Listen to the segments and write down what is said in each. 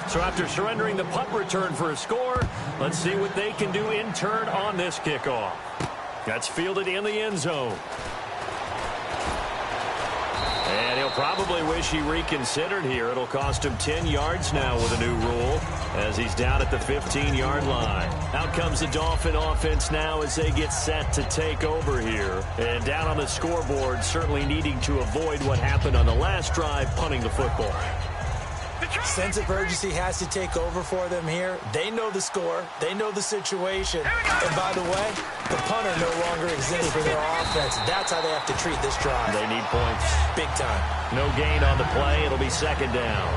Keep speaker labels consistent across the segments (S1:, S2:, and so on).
S1: So after surrendering the punt return for a score, let's see what they can do in turn on this kickoff. That's fielded in the end zone. And he'll probably wish he reconsidered here. It'll cost him 10 yards now with a new rule as he's down at the 15-yard line. Out comes the Dolphin offense now as they get set to take over here. And down on the scoreboard, certainly needing to avoid what happened on the last drive, punting the football.
S2: Sense of urgency has to take over for them here. They know the score. They know the situation. And by the way, the punter no longer exists for their offense. That's how they have to treat this drive.
S1: They need points.
S2: Big time.
S1: No gain on the play. It'll be second down.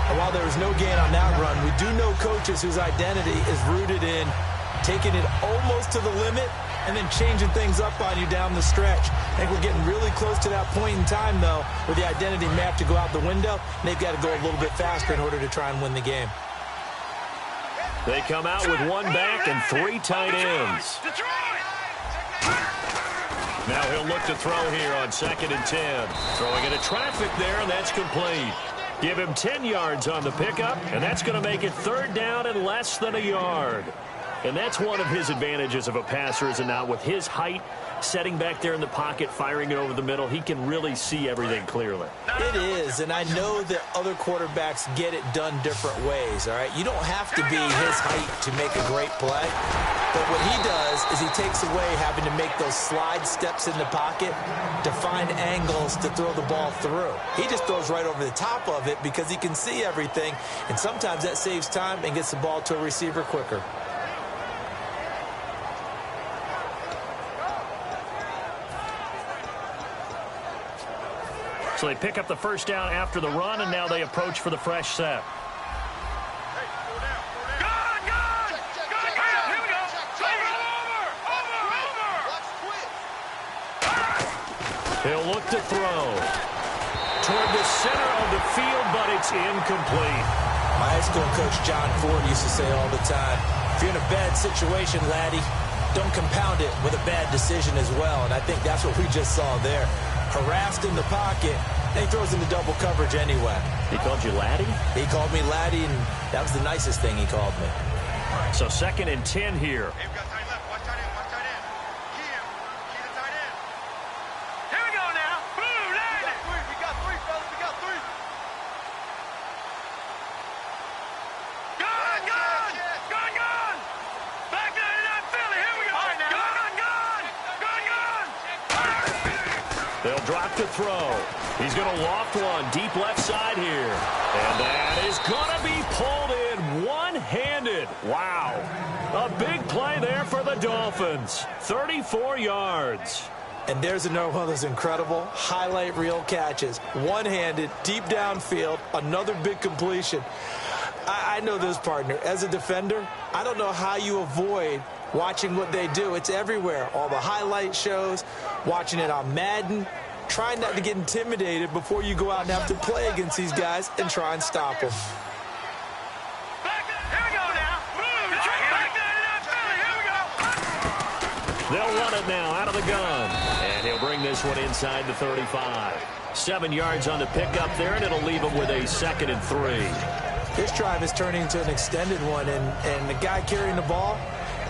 S2: And while there was no gain on that run, we do know coaches whose identity is rooted in taking it almost to the limit and then changing things up on you down the stretch. I think we're getting really close to that point in time, though, where the identity may have to go out the window, and they've got to go a little bit faster in order to try and win the game.
S1: They come out with one back and 3 tight ends. Now he'll look to throw here on 2nd and 10. Throwing into traffic there, and that's complete. Give him 10 yards on the pickup, and that's going to make it 3rd down and less than a yard. And that's one of his advantages of a passer, is it not? With his height, setting back there in the pocket, firing it over the middle, he can really see everything clearly.
S2: It is, and I know that other quarterbacks get it done different ways, all right? You don't have to be his height to make a great play. But what he does is he takes away having to make those slide steps in the pocket to find angles to throw the ball through. He just throws right over the top of it because he can see everything, and sometimes that saves time and gets the ball to a receiver quicker.
S1: So they pick up the first down after the run, and now they approach for the fresh set. He'll look to throw toward the center of the field, but it's incomplete.
S2: My high school coach, John Ford, used to say all the time, if you're in a bad situation, laddie, don't compound it with a bad decision as well. And I think that's what we just saw there. Harassed in the pocket, and he throws into double coverage anyway.
S1: He called you laddie?
S2: He called me laddie, and that was the nicest thing he called me.
S1: So 2nd and 10 here. They'll drop to throw. He's going to loft one deep left side here. And that is going to be pulled in one-handed. Wow. A big play there for the Dolphins. 34 yards.
S2: And there's another one of those incredible highlight reel catches. One-handed, deep downfield, another big completion. I know this, partner. As a defender, I don't know how you avoid watching what they do. It's everywhere. All the highlight shows, watching it on Madden, trying not to get intimidated before you go out and have to play against these guys and try and stop them.
S1: They'll run it now out of the gun. And he'll bring this one inside the 35. 7 yards on the pickup there, and it'll leave him with a 2nd and 3.
S2: This drive is turning into an extended one, and the guy carrying the ball,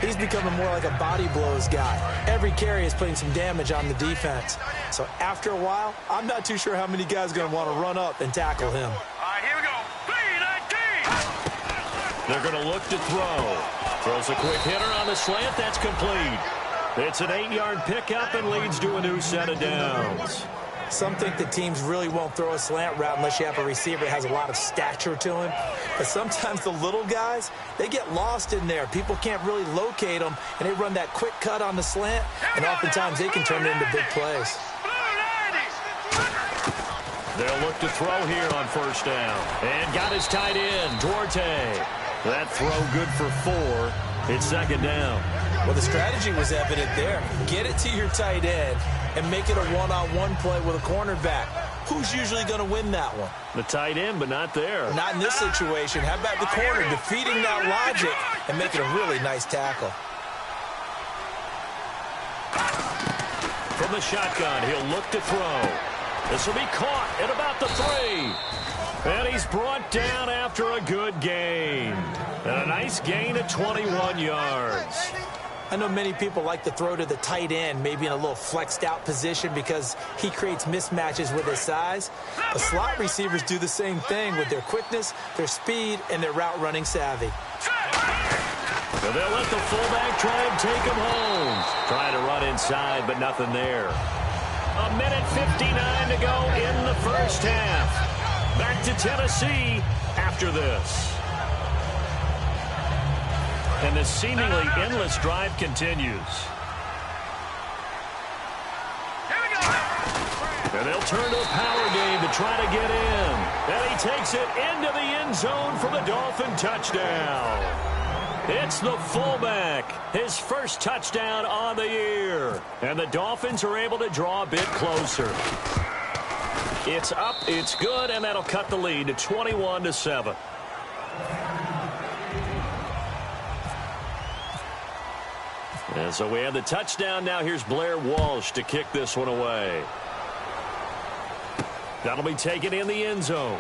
S2: he's becoming more like a body blows guy. Every carry is putting some damage on the defense. So after a while, I'm not too sure how many guys are going to want to run up and tackle him.
S3: All right, here we go. B-19.
S1: They're going to look to throw. Throws a quick hitter on the slant. That's complete. It's an 8-yard pickup and leads to a new set of downs.
S2: Some think that teams really won't throw a slant route unless you have a receiver that has a lot of stature to him. But sometimes the little guys, they get lost in there. People can't really locate them, and they run that quick cut on the slant, and oftentimes they can turn it into big plays.
S1: They'll look to throw here on first down. And got his tight end, Duarte. That throw good for 4. It's 2nd down.
S2: Well, the strategy was evident there. Get it to your tight end and make it a one-on-one play with a cornerback. Who's usually going to win that one?
S1: The tight end, but not there.
S2: Not in this situation. How about the corner defeating that logic and making a really nice tackle?
S1: From the shotgun, he'll look to throw. This will be caught at about the 3. And he's brought down after a good gain. And a nice gain of 21 yards.
S2: I know many people like to throw to the tight end, maybe in a little flexed out position because he creates mismatches with his size. The slot receivers do the same thing with their quickness, their speed, and their route running savvy.
S1: So they'll let the fullback try and take him home. Trying to run inside, but nothing there. A minute 59 to go in the first half. Back to Tennessee after this. And the seemingly endless drive continues. And they'll turn to a power game to try to get in. And he takes it into the end zone for the Dolphin touchdown. It's the fullback, his first touchdown on the year. And the Dolphins are able to draw a bit closer. It's up, it's good, and that'll cut the lead to 21-7. And so we have the touchdown. Now here's Blair Walsh to kick this one away. That'll be taken in the end zone.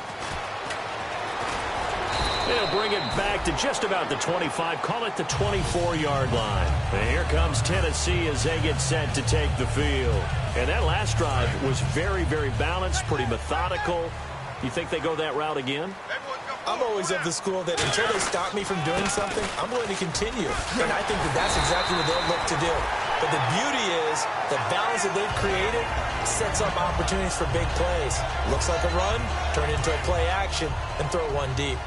S1: They'll bring it back to just about the 25. Call it the 24-yard line. And here comes Tennessee as they get set to take the field. And that last drive was very, very balanced, pretty methodical. You think they go that route again?
S2: I'm always of the school that until they stop me from doing something, I'm going to continue. And I think that that's exactly what they'll look to do. But the beauty is the balance that they've created sets up opportunities for big plays. Looks like a run, turn into a play action, and throw one deep.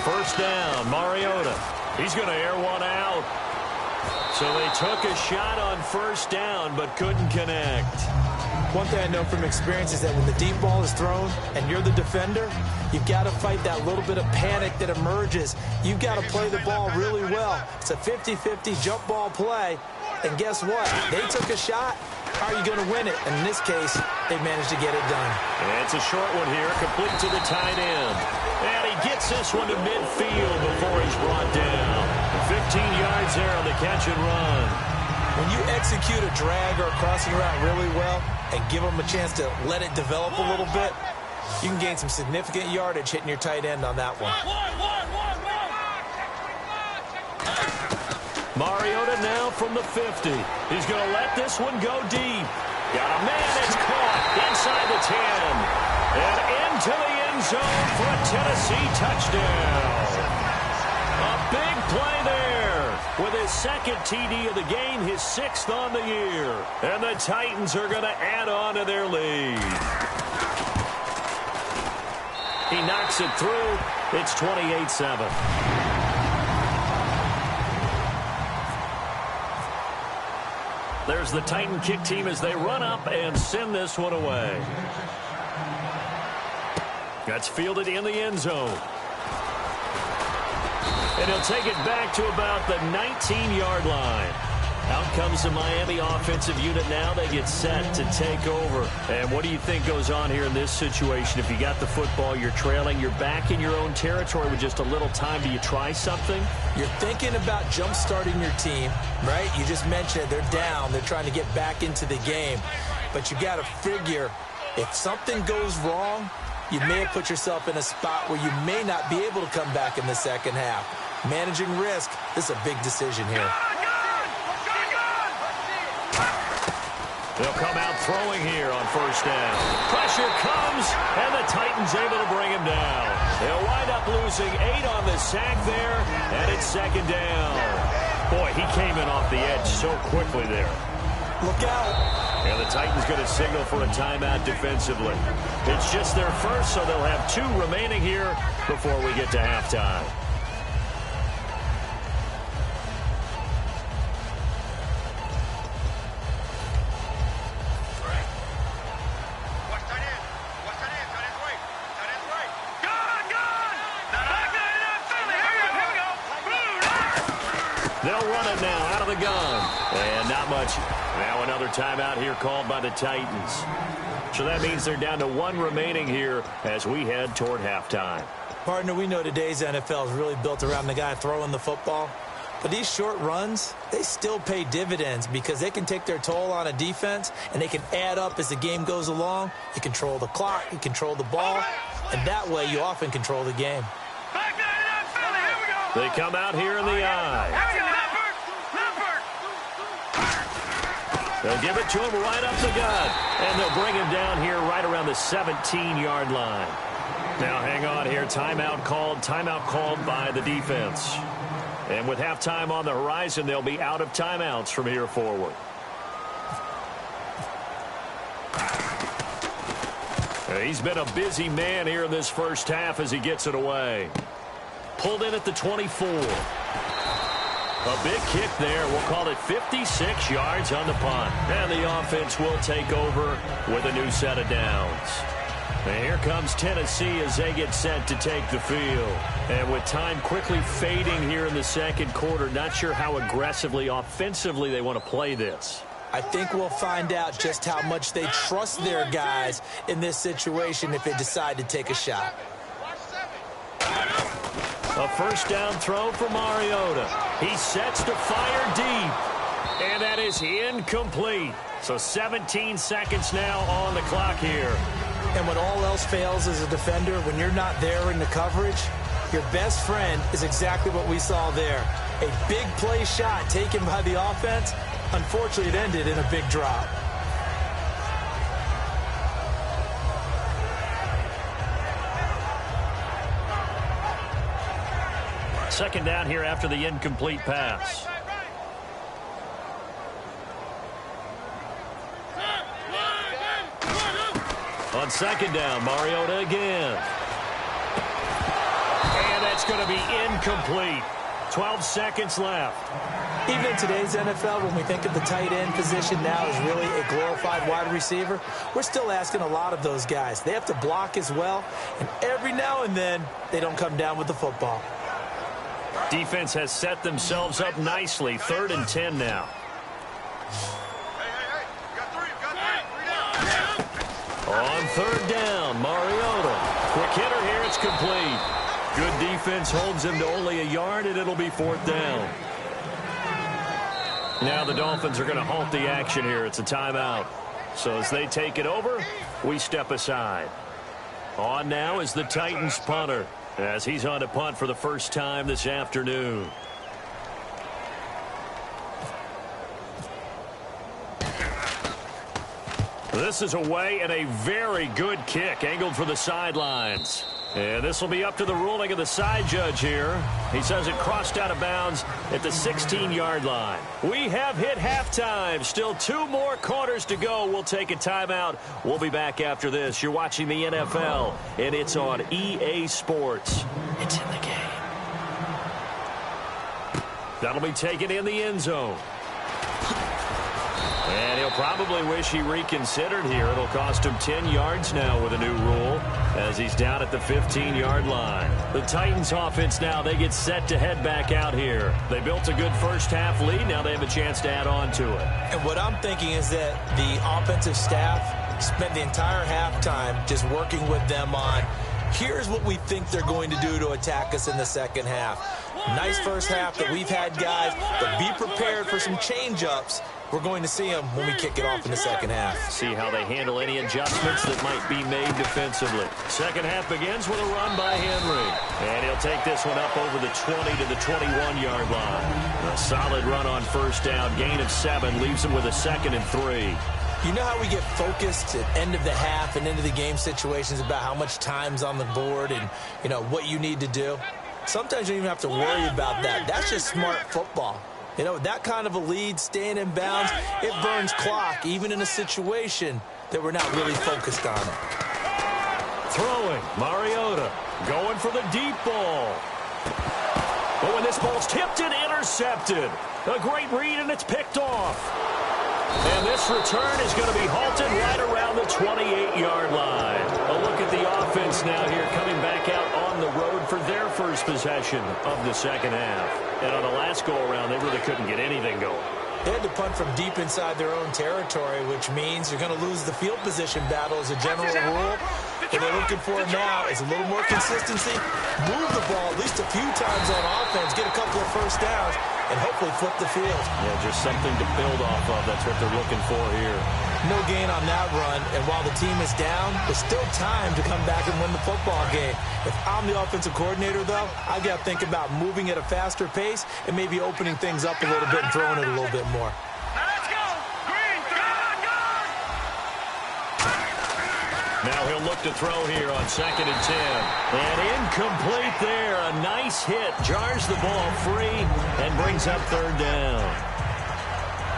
S1: First down, Mariota. He's going to air one out. So they took a shot on first down but couldn't connect.
S2: One thing I know from experience is that when the deep ball is thrown and you're the defender, you've got to fight that little bit of panic that emerges. You've got to play the ball really well. It's a 50-50 jump ball play. And guess what? They took a shot. How are you going to win it? And in this case, they managed to get it done.
S1: And it's a short one here, complete to the tight end. And he gets this one to midfield before he's brought down. 15 yards there on the catch and run.
S2: When you execute a drag or a crossing route really well and give them a chance to let it develop a little bit, you can gain some significant yardage hitting your tight end on that one.
S1: Mariota now from the 50. He's going to let this one go deep. Got a man that's caught inside the 10. And into the end zone for a Tennessee touchdown. A big play there with his second TD of the game, his sixth on the year. And the Titans are going to add on to their lead. He knocks it through. It's 28-7. There's the Titan kick team as they run up and send this one away. That's fielded in the end zone. And he'll take it back to about the 19-yard line. Out comes the Miami offensive unit now. They get set to take over. And what do you think goes on here in this situation? If you got the football, you're trailing, you're back in your own territory with just a little time. Do you try something?
S2: You're thinking about jump-starting your team, right? You just mentioned it. They're down. They're trying to get back into the game. But you got to figure if something goes wrong, you may have put yourself in a spot where you may not be able to come back in the second half. Managing risk, this is a big decision here.
S1: They'll come out throwing here on first down. Pressure comes, and the Titans able to bring him down. They'll wind up losing 8 on the sack there, and it's second down. Boy, he came in off the edge so quickly there.
S2: Look out.
S1: And the Titans going to signal for a timeout defensively. It's just their first, so they'll have 2 remaining here before we get to halftime. They'll run it now out of the gun. And not much. Now another timeout here called by the Titans. So that means they're down to 1 remaining here as we head toward halftime.
S2: Partner, we know today's NFL is really built around the guy throwing the football. But these short runs, they still pay dividends because they can take their toll on a defense, and they can add up as the game goes along. You control the clock, you control the ball, and that way you often control the game.
S1: They come out here in the eye. They'll give it to him right up the gut, and they'll bring him down here right around the 17-yard line. Now hang on here. Timeout called by the defense. And with halftime on the horizon, they'll be out of timeouts from here forward. He's been a busy man here in this first half as he gets it away. Pulled in at the 24. A big kick there. We'll call it 56 yards on the punt. And the offense will take over with a new set of downs. And here comes Tennessee as they get set to take the field. And with time quickly fading here in the second quarter, not sure how aggressively, offensively they want to play this.
S2: I think we'll find out just how much they trust their guys in this situation if they decide to take a shot.
S1: A first down throw for Mariota. He sets to fire deep. And that is incomplete. So 17 seconds now on the clock here.
S2: And when all else fails as a defender, when you're not there in the coverage, your best friend is exactly what we saw there. A big play shot taken by the offense. Unfortunately, it ended in a big drop.
S1: Second down here after the incomplete pass. On second down, Mariota again. And that's going to be incomplete. 12 seconds left.
S2: Even in today's NFL, when we think of the tight end position now as really a glorified wide receiver, we're still asking a lot of those guys. They have to block as well, and every now and then, they don't come down with the football.
S1: Defense has set themselves up nicely. 3rd and 10 now. On 3rd down, Mariota. Quick hitter here, it's complete. Good defense holds him to only a yard, and it'll be 4th down. Now the Dolphins are going to halt the action here. It's a timeout. So as they take it over, we step aside. On now is the Titans punter, as he's on to punt for the first time this afternoon. This is away, and a very good kick angled for the sidelines. And this will be up to the ruling of the side judge here. He says it crossed out of bounds at the 16-yard line. We have hit halftime. Still 2 more quarters to go. We'll take a timeout. We'll be back after this. You're watching the NFL, and it's on EA Sports. It's in the game. That'll be taken in the end zone. And he'll probably wish he reconsidered here. It'll cost him 10 yards now with a new rule as he's down at the 15-yard line. The Titans offense now, they get set to head back out here. They built a good first-half lead. Now they have a chance to add on to it.
S2: And what I'm thinking is that the offensive staff spent the entire halftime just working with them on, here's what we think they're going to do to attack us in the second half. Nice first half that we've had, guys, but be prepared for some change-ups. We're going to see them when we kick it off in the second half.
S1: See how they handle any adjustments that might be made defensively. Second half begins with a run by Henry. And he'll take this one up over the 20 to the 21-yard line. A solid run on first down. Gain of 7 leaves him with a 2nd and 3.
S2: You know how we get focused at end of the half and into the game situations about how much time's on the board and, you know, what you need to do? Sometimes you don't even have to worry about that. That's just smart football. You know, that kind of a lead, staying in bounds, it burns clock, even in a situation that we're not really focused on it.
S1: Throwing, Mariota, going for the deep ball. Oh, and this ball's tipped and intercepted. A great read, and it's picked off. And this return is going to be halted right around the 28-yard line. A look at the offense now here coming back out on the road for their first possession of the second half. And on the last go-around, they really couldn't get anything going.
S2: They had to punt from deep inside their own territory, which means you're going to lose the field position battle as a general rule. What they're looking for now is a little more consistency, move the ball at least a few times on offense, get a couple of first downs, and hopefully flip the field.
S1: Yeah, just something to build off of. That's what they're looking for here.
S2: No gain on that run, and while the team is down, there's still time to come back and win the football game. If I'm the offensive coordinator, though, I've got to think about moving at a faster pace and maybe opening things up a little bit and throwing it a little bit more.
S1: Now he'll look to throw here on 2nd and 10. And incomplete there. A nice hit. Jars the ball free and brings up 3rd down.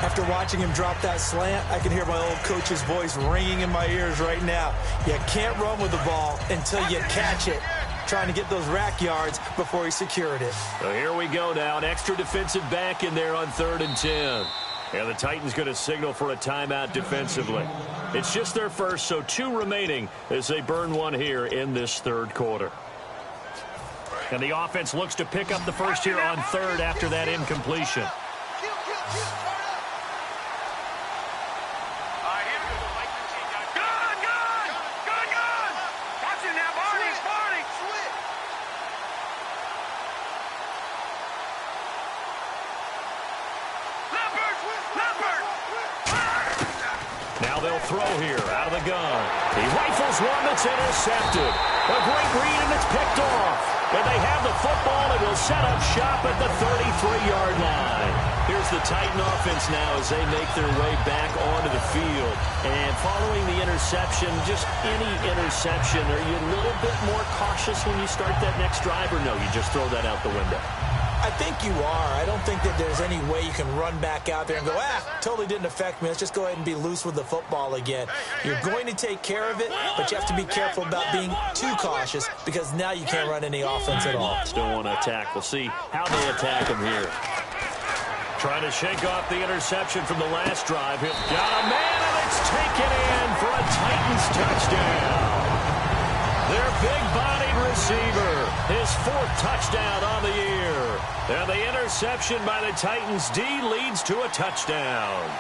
S2: After watching him drop that slant, I can hear my old coach's voice ringing in my ears right now. You can't run with the ball until you catch it. Trying to get those rack yards before he secured it.
S1: So here we go now. An extra defensive back in there on 3rd and 10. Yeah, the Titans going to signal for a timeout defensively. It's just their first, so 2 remaining as they burn one here in this 3rd quarter. And the offense looks to pick up the first here on 3rd after that incompletion. Throw here out of the gun. He rifles one that's intercepted. A great read, and it's picked off. And they have the football and will set up shop at the 33-yard line. Here's the Titan offense now as they make their way back onto the field. And following the interception, just any interception, are you a little bit more cautious when you start that next drive, or no, you just throw that out the window?
S2: I think you are. I don't think that there's any way you can run back out there and go, totally didn't affect me. Let's just go ahead and be loose with the football again. You're going to take care of it, but you have to be careful about being too cautious because now you can't run any offense at all.
S1: Still want to attack. We'll see how they attack him here. Trying to shake off the interception from the last drive. Got a man, and it's taken in for a Titans touchdown. Their big-bodied receiver, his 4th touchdown on the year. And the interception by the Titans D leads to a touchdown.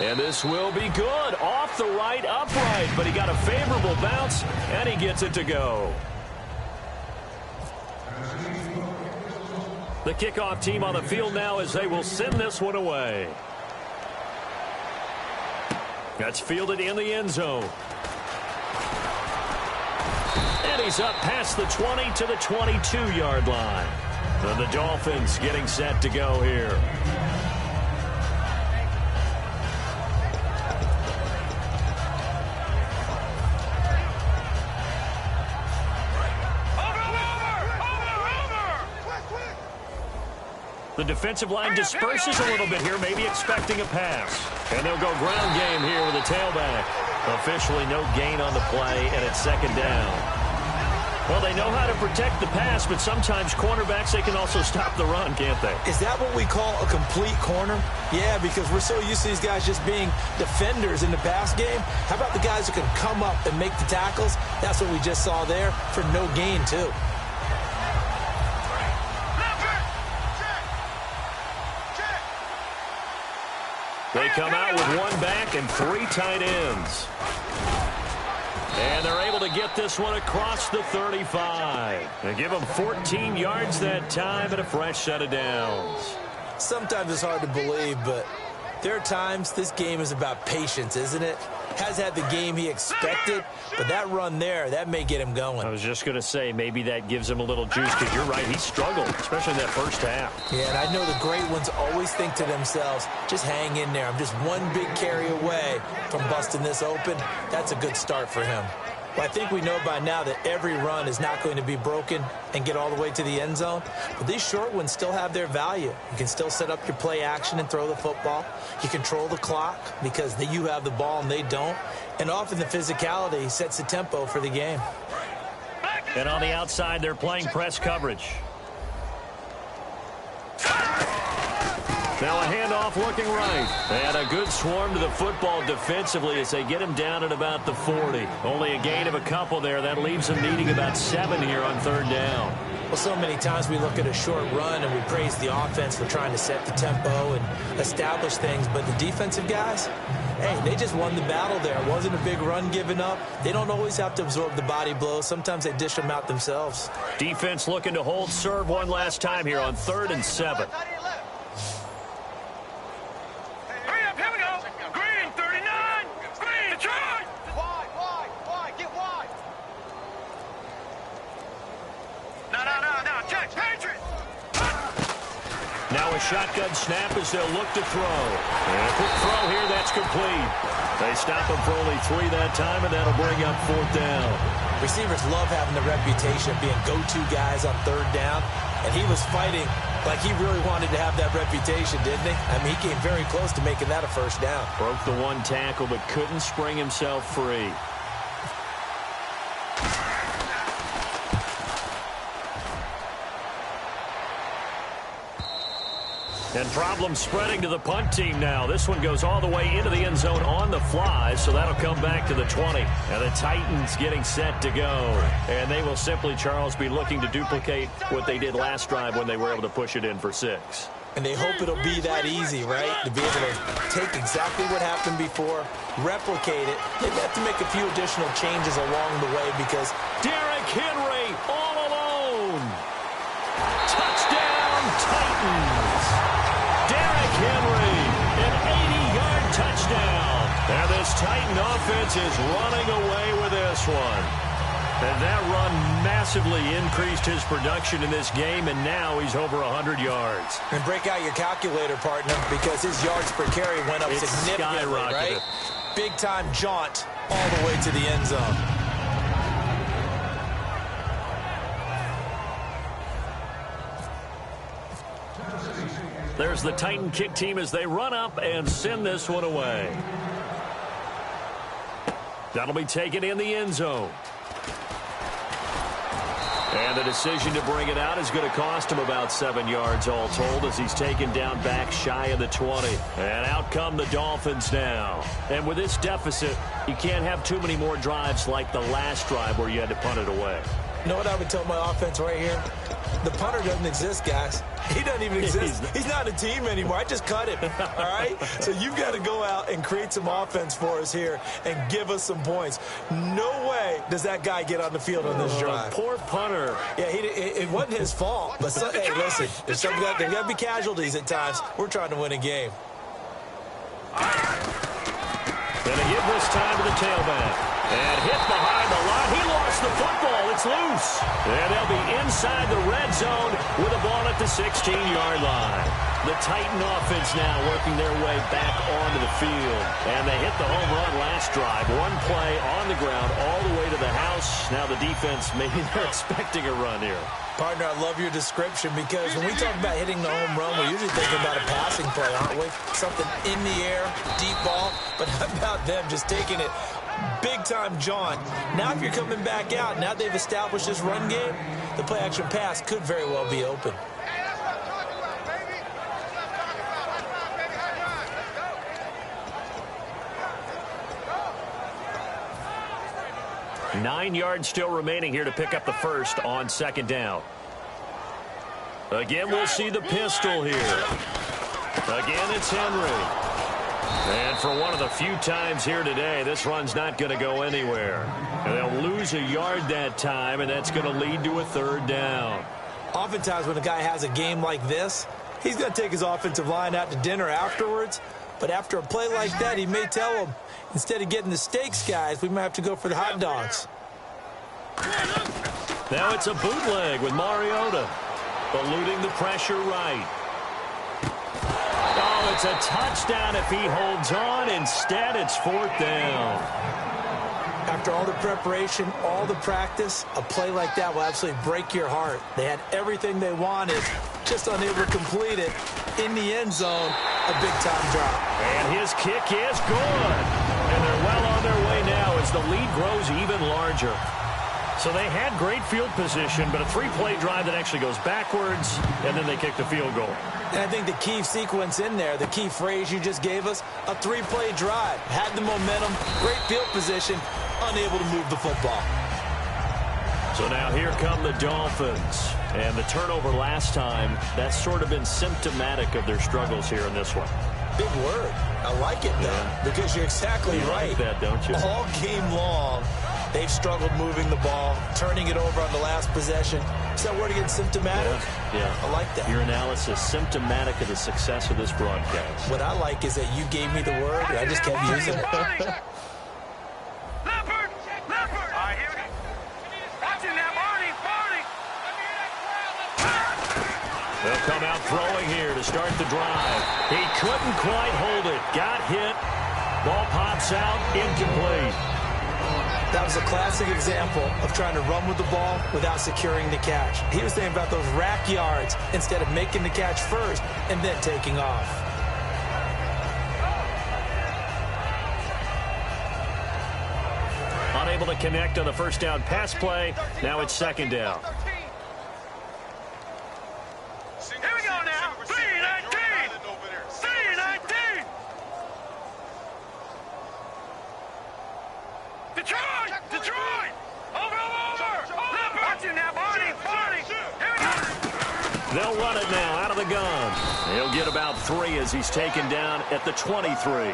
S1: And this will be good. Off the right, upright, but he got a favorable bounce, and he gets it to go. The kickoff team on the field now as they will send this one away. That's fielded in the end zone. And he's up past the 20 to the 22-yard line. And the Dolphins getting set to go here. The defensive line disperses a little bit here, maybe expecting a pass. And they'll go ground game here with a tailback. Officially no gain on the play, and it's 2nd down. Well, they know how to protect the pass, but sometimes cornerbacks, they can also stop the run, can't they?
S2: Is that what we call a complete corner? Yeah, because we're so used to these guys just being defenders in the pass game. How about the guys who can come up and make the tackles? That's what we just saw there for no gain, too.
S1: They come out with 1 back and 3 tight ends. And they're able to get this one across the 35. They give them 14 yards that time and a fresh set of downs.
S2: Sometimes it's hard to believe, but there are times this game is about patience, isn't it? Has had the game he expected, but that run there, that may get him going.
S1: I was just going to say, maybe that gives him a little juice, because you're right, he struggled, especially in that first half.
S2: Yeah, and I know the great ones always think to themselves, just hang in there. I'm just one big carry away from busting this open. That's a good start for him. Well, I think we know by now that every run is not going to be broken and get all the way to the end zone. But these short ones still have their value. You can still set up your play action and throw the football. You control the clock because you have the ball and they don't. And often the physicality sets the tempo for the game.
S1: And on the outside, they're playing press coverage. Now a handoff looking right. And a good swarm to the football defensively as they get him down at about the 40. Only a gain of a couple there. That leaves him needing about 7 here on third down.
S2: Well, so many times we look at a short run and we praise the offense for trying to set the tempo and establish things. But the defensive guys, hey, they just won the battle there. It wasn't a big run given up. They don't always have to absorb the body blows. Sometimes they dish them out themselves.
S1: Defense looking to hold serve one last time here on 3rd and 7. Now a shotgun snap as they'll look to throw. And a quick throw here, that's complete. They stop him for only 3 that time, and that'll bring up 4th down.
S2: Receivers love having the reputation of being go-to guys on 3rd down, and he was fighting like he really wanted to have that reputation, didn't he? I mean, he came very close to making that a 1st down.
S1: Broke the 1 tackle, but couldn't spring himself free. And problems spreading to the punt team now. This one goes all the way into the end zone on the fly, so that'll come back to the 20. And the Titans getting set to go. And they will simply, Charles, be looking to duplicate what they did last drive when they were able to push it in for 6.
S2: And they hope it'll be that easy, right? To be able to take exactly what happened before, replicate it. They've got to make a few additional changes along the way because
S1: Derrick Henry all alone. Touchdown, Titans. Derrick Henry, an 80-yard touchdown. And this Titan offense is running away with this one. And that run massively increased his production in this game, and now he's over 100 yards.
S2: And break out your calculator, partner, because his yards per carry went up significantly, right? Big-time jaunt all the way to the end zone.
S1: There's the Titan kick team as they run up and send this one away. That'll be taken in the end zone. And the decision to bring it out is going to cost him about 7 yards all told as he's taken down back shy of the 20. And out come the Dolphins now. And with this deficit, you can't have too many more drives like the last drive where you had to punt it away.
S2: You know what I would tell my offense right here? The punter doesn't exist, guys. He doesn't even exist. He's not a team anymore. I just cut him, all right? So you've got to go out and create some offense for us here and give us some points. No way does that guy get on the field on this drive.
S1: Poor punter.
S2: Yeah, it wasn't his fault. But, hey, listen, there's got to be casualties at times. We're trying to win a game.
S1: And a hit this time to the tailback. And hit behind the line. He lost the football. It's loose. And they'll be inside the red zone with a ball at the 16-yard line. The Titan offense now working their way back onto the field. And they hit the home run last drive. 1 play on the ground all the way to the house. Now the defense, maybe they're expecting a run here.
S2: Partner, I love your description because when we talk about hitting the home run, we're usually thinking about a passing play, aren't we? Something in the air, deep ball. But how about them just taking it big-time jaunt? Now if you're coming back out, now they've established this run game, the play-action pass could very well be open.
S1: Nine yards still remaining here to pick up the first on 2nd down. Again, we'll see the pistol here. Again, it's Henry. And for one of the few times here today, this run's not going to go anywhere. And they'll lose a yard that time, and that's going to lead to a 3rd down.
S2: Oftentimes when a guy has a game like this, he's going to take his offensive line out to dinner afterwards. But after a play like that, he may tell them, instead of getting the steaks, guys, we might have to go for the hot dogs.
S1: Now it's a bootleg with Mariota. Eluding the pressure right. Oh, it's a touchdown if he holds on. Instead, it's 4th down.
S2: After all the preparation, all the practice, a play like that will absolutely break your heart. They had everything they wanted, just unable to complete it. In the end zone, a big-time drop.
S1: And his kick is good. And they're well on their way now as the lead grows even larger. So they had great field position, but a three-play drive that actually goes backwards, and then they kick the field goal.
S2: And I think the key sequence in there, the key phrase you just gave us, a three-play drive. Had the momentum, great field position, unable to move the football.
S1: So now here come the Dolphins. And the turnover last time, that's sort of been symptomatic of their struggles here in this one.
S2: Big word. I like it, though, because you're exactly right.
S1: You like that, don't you?
S2: All game long, they've struggled moving the ball, turning it over on the last possession. Is that word again, symptomatic?
S1: Yeah.
S2: I like that.
S1: Your analysis, symptomatic of the success of this broadcast.
S2: What I like is that you gave me the word, and I just kept using it.
S1: They'll come out throwing here to start the drive. He couldn't quite hold it. Got hit. Ball pops out. Incomplete.
S2: That was a classic example of trying to run with the ball without securing the catch. He was thinking about those rack yards instead of making the catch first and then taking off.
S1: Unable to connect on the first down pass play. Now it's second down.
S3: Here we go now. 3-19. 3-19. Detroit. Over. Watch it now, Barney. Here we go.
S1: They'll run it now out of the gun. He'll get about 3 as he's taken down at the 23.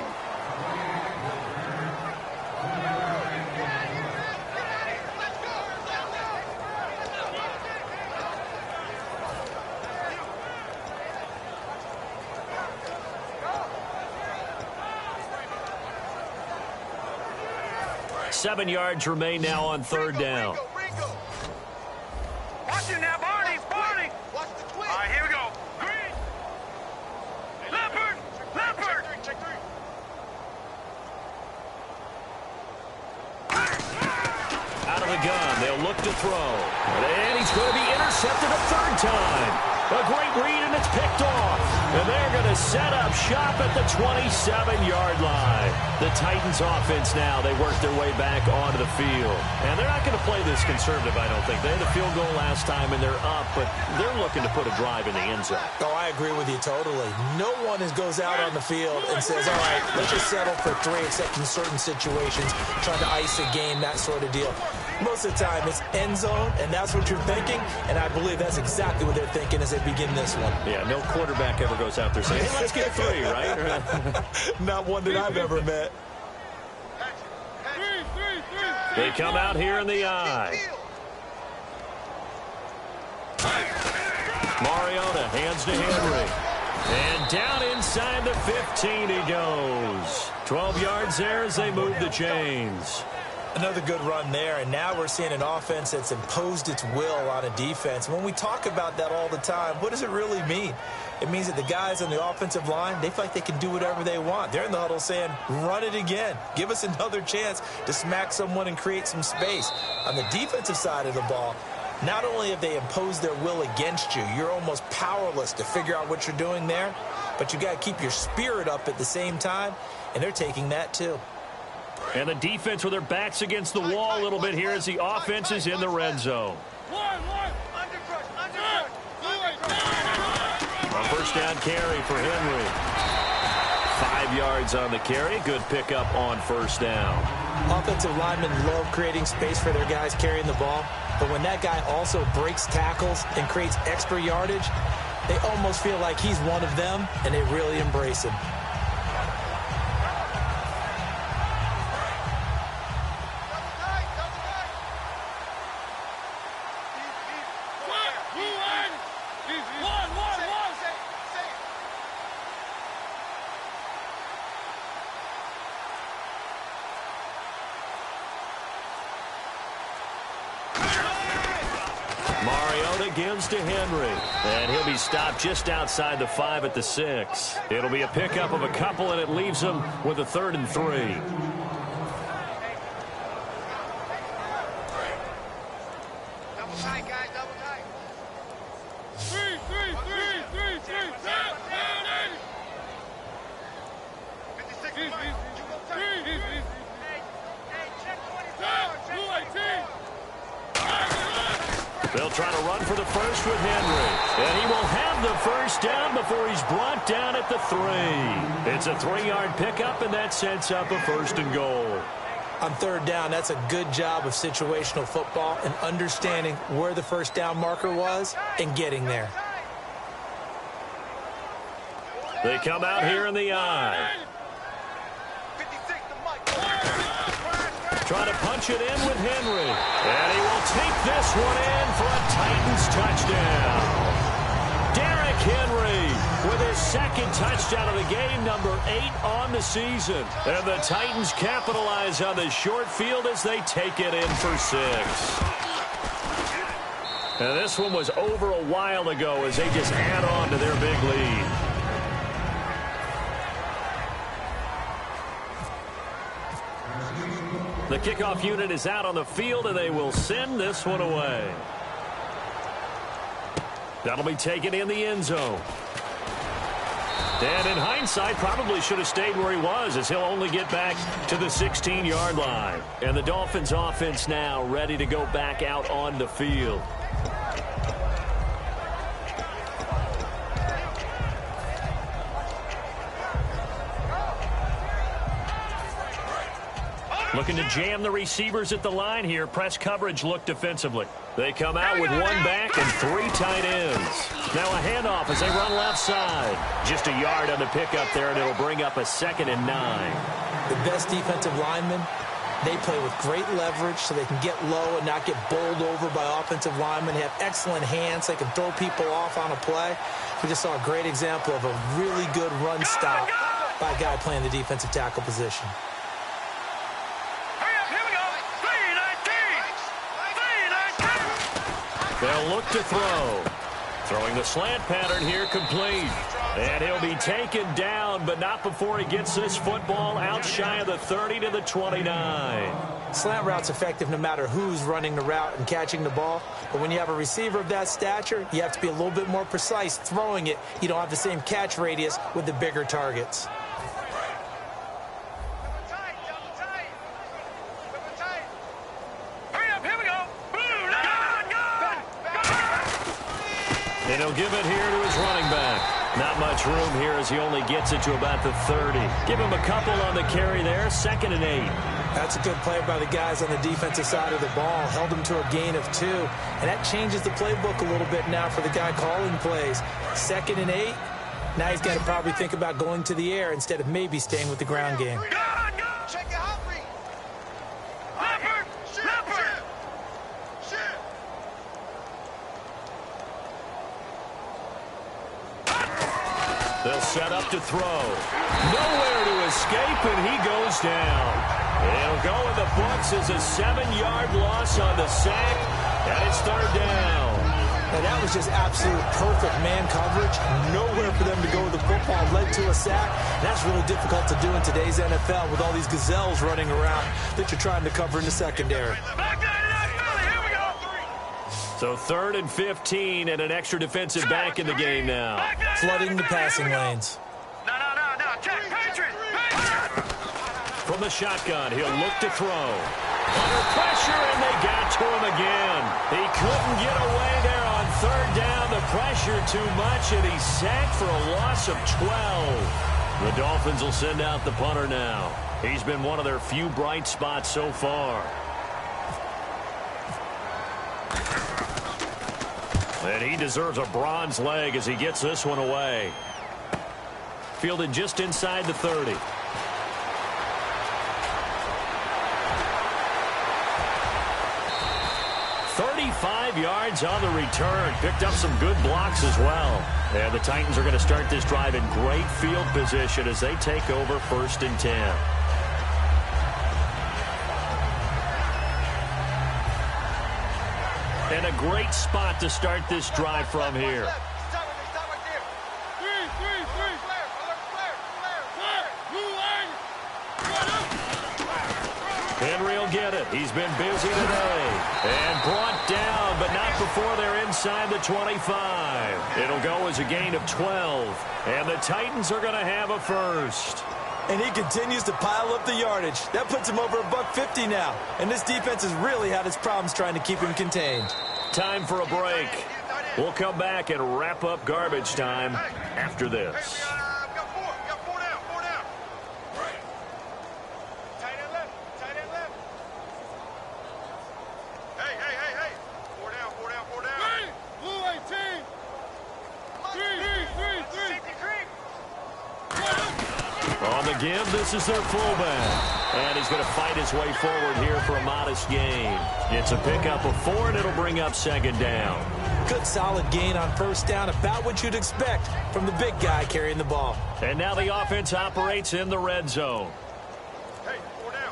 S1: Seven yards remain now on third down.
S3: Watch it now, Barney. Watch the twin. All right, here we go. Green. Leopard. Check three.
S1: Out of the gun, they'll look to throw. And he's going to be intercepted a third time. A great read, and it's picked off. And they're going to set up shop at the 27-yard line. The Titans offense now, they work their way back onto the field. And they're not going to play this conservative, I don't think. They had a field goal last time, and they're up, but they're looking to put a drive in the end zone.
S2: Oh, I agree with you totally. No one goes out on the field and says, all right, let's just settle for 3, except in certain situations, trying to ice a game, that sort of deal. Most of the time, it's end zone, and that's what you're thinking, and I believe that's exactly what they're thinking as they begin this one.
S1: Yeah, no quarterback ever goes out there saying, hey, let's get 3, right?
S2: Not one that I've ever met.
S1: They come out here in the eye. Mariota hands to Henry. And down inside the 15 he goes. 12 yards there as they move the chains.
S2: Another good run there, and now we're seeing an offense that's imposed its will on a defense. When we talk about that all the time, what does it really mean? It means that the guys on the offensive line, they feel like they can do whatever they want. They're in the huddle saying, run it again. Give us another chance to smack someone and create some space. On the defensive side of the ball, not only have they imposed their will against you, you're almost powerless to figure out what you're doing there, but you got to keep your spirit up at the same time, and they're taking that too.
S1: And the defense with their backs against the wall a little bit here as the offense is in the red zone. A first down carry for Henry. 5 yards on the carry. Good pickup on first down.
S2: Offensive linemen love creating space for their guys carrying the ball, but when that guy also breaks tackles and creates extra yardage, they almost feel like he's one of them, and they really embrace him.
S1: Gives to Henry, and he'll be stopped just outside the 5 at the 6. It'll be a pickup of a couple, and it leaves him with a 3rd and 3.
S3: Double tight, guys, double tight.
S4: 3.
S3: 56 miles. Hey, check 24.
S1: They'll try to run for the first with Henry. And he will have the first down before he's brought down at the 3. It's a 3-yard pickup, and that sets up a 1st and goal.
S2: On 3rd down, that's a good job of situational football and understanding where the first down marker was and getting there.
S1: They come out here in the I. Trying to punch it in with Henry. And he will take this one in for a Titans touchdown. Derrick Henry with his 2nd touchdown of the game, number 8 on the season. And the Titans capitalize on the short field as they take it in for 6. And this one was over a while ago as they just add on to their big lead. The kickoff unit is out on the field, and they will send this one away. That'll be taken in the end zone. And in hindsight, probably should have stayed where he was, as he'll only get back to the 16-yard line. And the Dolphins offense now ready to go back out on the field. Looking to jam the receivers at the line here. Press coverage look defensively. They come out with 1 back and 3 tight ends. Now a handoff as they run left side. Just a yard on the pickup there, and it'll bring up a 2nd and 9.
S2: The best defensive linemen, they play with great leverage so they can get low and not get bowled over by offensive linemen. They have excellent hands. They can throw people off on a play. We just saw a great example of a really good run stop by a guy playing the defensive tackle position.
S1: They'll look to throw. Throwing the slant pattern here, complete. And he'll be taken down, but not before he gets this football out shy of the 30 to the 29.
S2: Slant route's effective no matter who's running the route and catching the ball. But when you have a receiver of that stature, you have to be a little bit more precise throwing it. You don't have the same catch radius with the bigger targets.
S1: And he'll give it here to his running back. Not much room here as he only gets it to about the 30. Give him a couple on the carry there, 2nd and 8.
S2: That's a good play by the guys on the defensive side of the ball. Held him to a gain of 2. And that changes the playbook a little bit now for the guy calling plays. 2nd and 8. Now he's got to probably think about going to the air instead of maybe staying with the ground game.
S3: Check it out, Reed.
S1: They'll set up to throw. Nowhere to escape, and he goes down. It'll go in the books as a 7-yard loss on the sack, and it's 3rd down.
S2: And that was just absolute perfect man coverage. Nowhere for them to go with the football. Led to a sack. That's really difficult to do in today's NFL with all these gazelles running around that you're trying to cover in the secondary.
S1: So 3rd and 15 and an extra defensive back in the game now.
S2: Flooding the passing lanes.
S3: No. Check. Patriot.
S1: From the shotgun, he'll look to throw. Under pressure, and they got to him again. He couldn't get away there on 3rd down. The pressure too much, and he's sacked for a loss of 12. The Dolphins will send out the punter now. He's been one of their few bright spots so far. And he deserves a bronze leg as he gets this one away. Fielded just inside the 30. "35 yards on the return. Picked up some good blocks as well. And the Titans are going to start this drive in great field position as they take over 1st and 10. And a great spot to start this drive from here. Henry will get it. He's been busy today. And brought down, but not before they're inside the 25. It'll go as a gain of 12. And the Titans are going to have a first.
S2: And he continues to pile up the yardage. That puts him over $150 now. And this defense has really had its problems trying to keep him contained.
S1: Time for a break. We'll come back and wrap up garbage time after this. On the give, this is their fullback. And he's going to fight his way forward here for a modest gain. It's a pickup of 4, and it'll bring up second down.
S2: Good solid gain on first down, about what you'd expect from the big guy carrying the ball.
S1: And now the offense operates in the red zone.
S3: Hey, 4 down.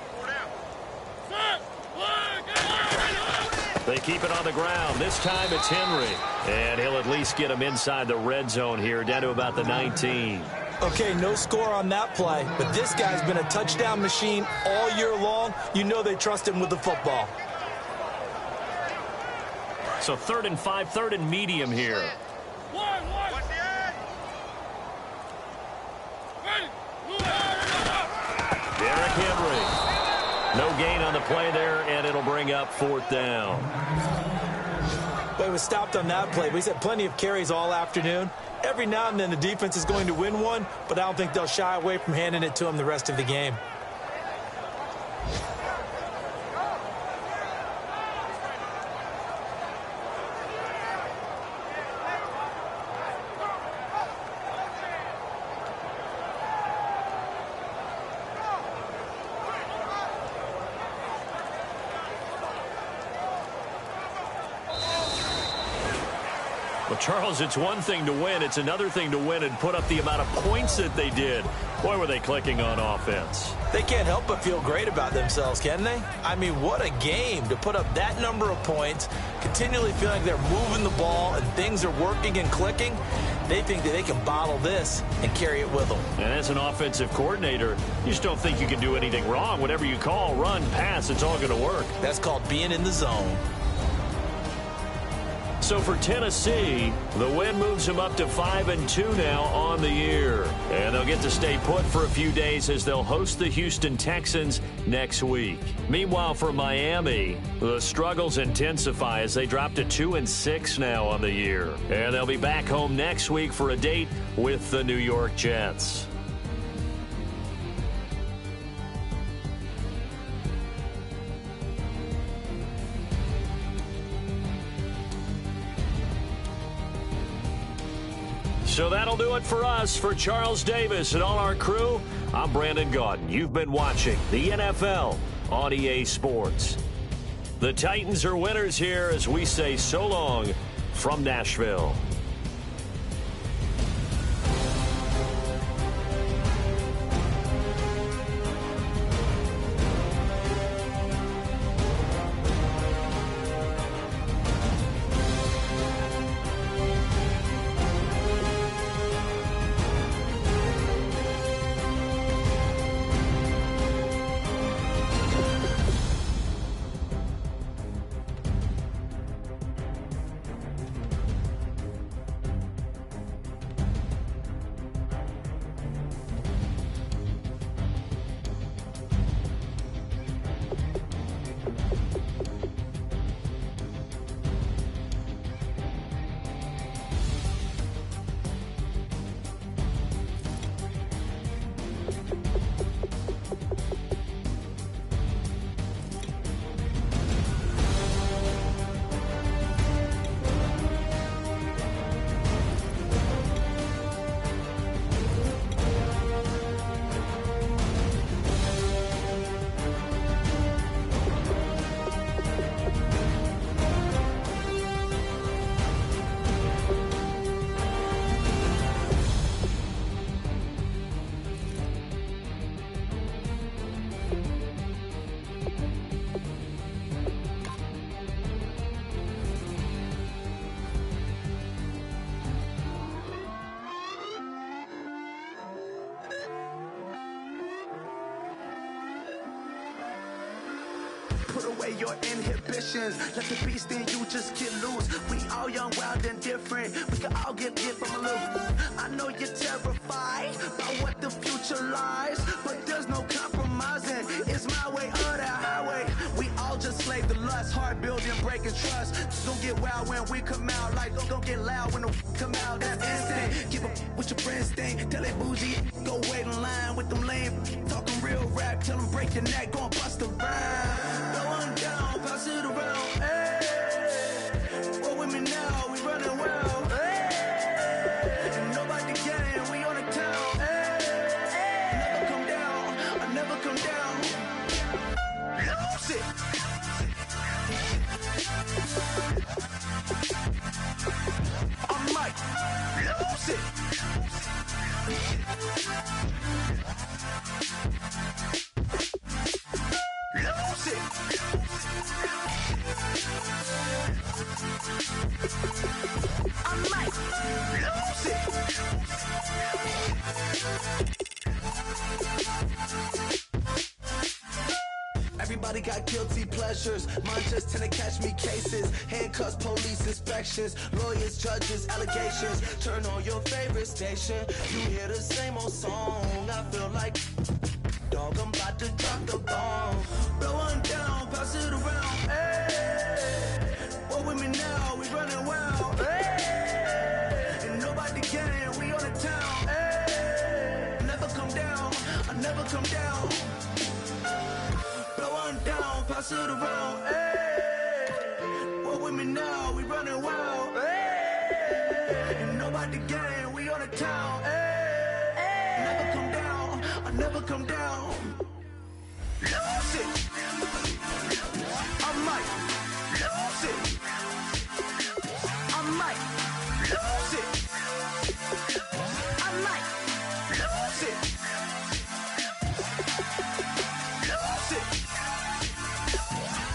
S1: They keep it on the ground. This time it's Henry. And he'll at least get him inside the red zone here, down to about the 19.
S2: Okay, no score on that play, but this guy's been a touchdown machine all year long. You know they trust him with the football.
S1: So 3rd and 5, 3rd and medium here.
S3: What's the end?
S1: Derrick Henry. No gain on the play there, and it'll bring up 4th down.
S2: But he was stopped on that play. He's had plenty of carries all afternoon. Every now and then the defense is going to win one, but I don't think they'll shy away from handing it to him the rest of the game.
S1: Well, Charles, it's one thing to win. It's another thing to win and put up the amount of points that they did. Boy, were they clicking on offense.
S2: They can't help but feel great about themselves, can they? I mean, what a game to put up that number of points, continually feeling like they're moving the ball and things are working and clicking. They think that they can bottle this and carry it with them.
S1: And as an offensive coordinator, you just don't think you can do anything wrong. Whatever you call, run, pass, it's all going to work.
S2: That's called being in the zone.
S1: So for Tennessee, the win moves them up to 5-2 now on the year. And they'll get to stay put for a few days as they'll host the Houston Texans next week. Meanwhile, for Miami, the struggles intensify as they drop to 2-6 now on the year. And they'll be back home next week for a date with the New York Jets. So that'll do it for us. For Charles Davis and all our crew, I'm Brandon Gaudin. You've been watching the NFL on EA Sports. The Titans are winners here as we say so long from Nashville.
S5: Put away your inhibitions. Let the beast in you just get loose. We all young, wild, and different. We can all get from a little. I know you're terrified about what the future lies, but there's no compromising. It's my way or the highway. We all just slave the lust, hard building. breaking trust. It's gonna get wild when we come out. Like, gonna get loud when the come out. That's instant. Give up with your friends thing. Tell that bougie, go wait in line with them lame. Talking real rap, tell them break your neck, go and bust a rhyme. Going down, pass it around. Hey, roll with me now, we running wild. Hey, and nobody can, we on the town. Hey, never come down, I never come down. Lose it. I might lose it. Lose it. I might lose it. Everybody got guilty pleasures. Mine just tend to catch me cases. Handcuffs, police inspections, lawyers, judges, allegations. Turn on your favorite station. You hear the same old song. I feel like, dog, I'm about to drop the bomb. Blowing down, pass it around. Hey, roll with me now, we running wild. Hey, and nobody can, we on the town. Hey, never come down, I never come down. Blowing down, pass it around. Hey, roll with me now, we running wild. Hey, and nobody can, we on the town. Hey, never come down, I never come down. Lose it. I might lose it. I might lose it. I might lose it. Lose it.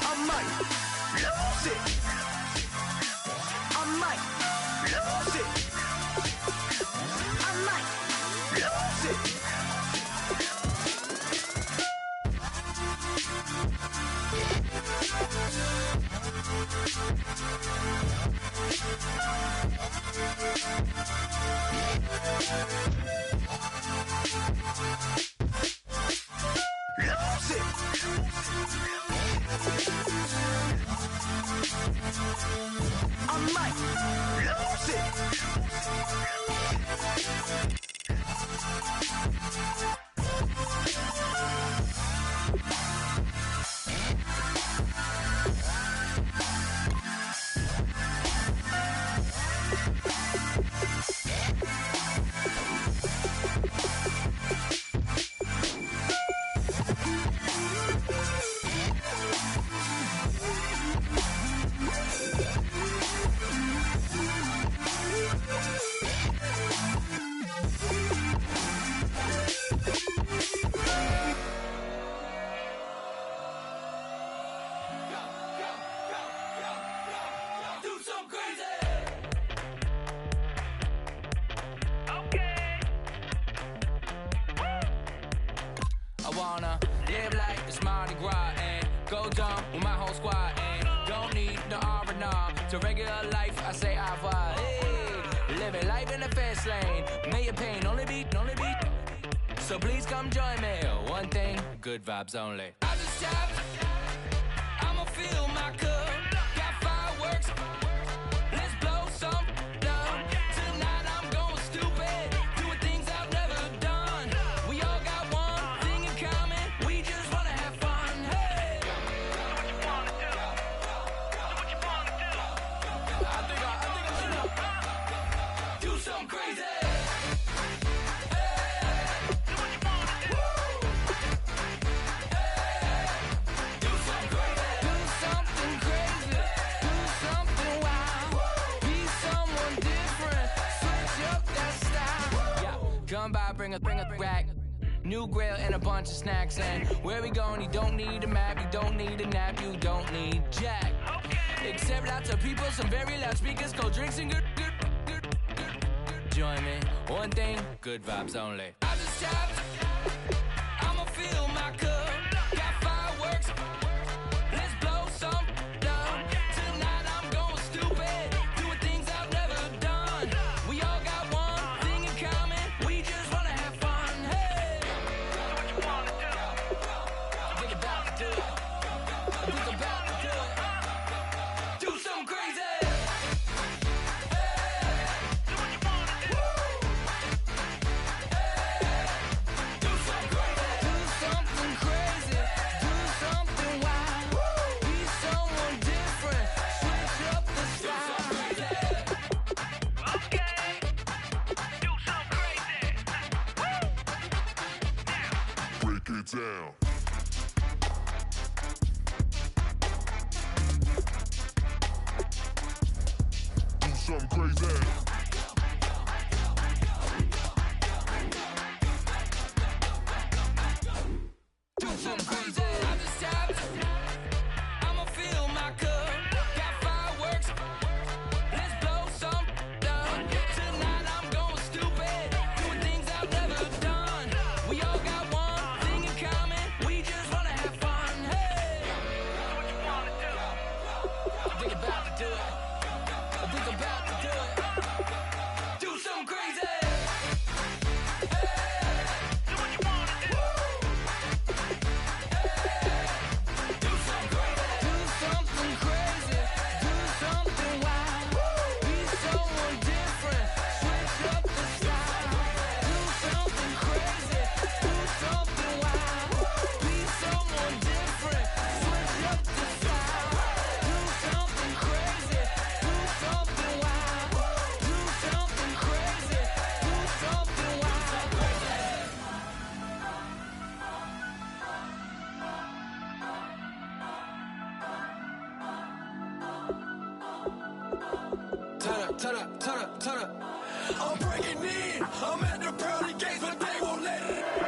S5: I might lose it. I might lose it. I might lose it. Lose it. I might lose it.
S6: Live like it's Mardi Gras and go dumb with my whole squad and don't need no R&R. To regular life, I say au revoir. Hey, living life in the fast lane. May your pain only beat. So please come join me. One thing, good vibes only. I just tapped. I'ma fill my cup. Got fireworks. Let's blow some down. Tonight I'm going stupid. Doing things I've never done. We all got one thing in common. We just wanna have fun. Hey. Do what you wanna do. Do what you wanna do. I think I should do something crazy. Come by, bring a rack. New grill and a bunch of snacks. And where we going, you don't need a map. You don't need a nap. You don't need jack. Except lots of people, some very loud speakers, cold drinks and good. Join me. One thing, good vibes only. I just tapped. I'ma fill my cup. Got fireworks. Let's blow some down. Tonight I'm going stupid. Doing things I've never done. We all got one thing in common. We just wanna have fun. Hey. Do what you wanna do. Think about to do it. Think about to do it.
S7: something crazy.
S6: Do something crazy. I just tapped. I'ma fill my cup. Got fireworks. Let's blow some up. Tonight I'm going stupid. Doing things I've never done. We all got one thing in common. We just wanna have fun. Hey. What you wanna do? I think about to do it. I think about to do it. Do something crazy.
S5: Turn up. I'm breaking in. I'm at the pearly gates, but they won't let it.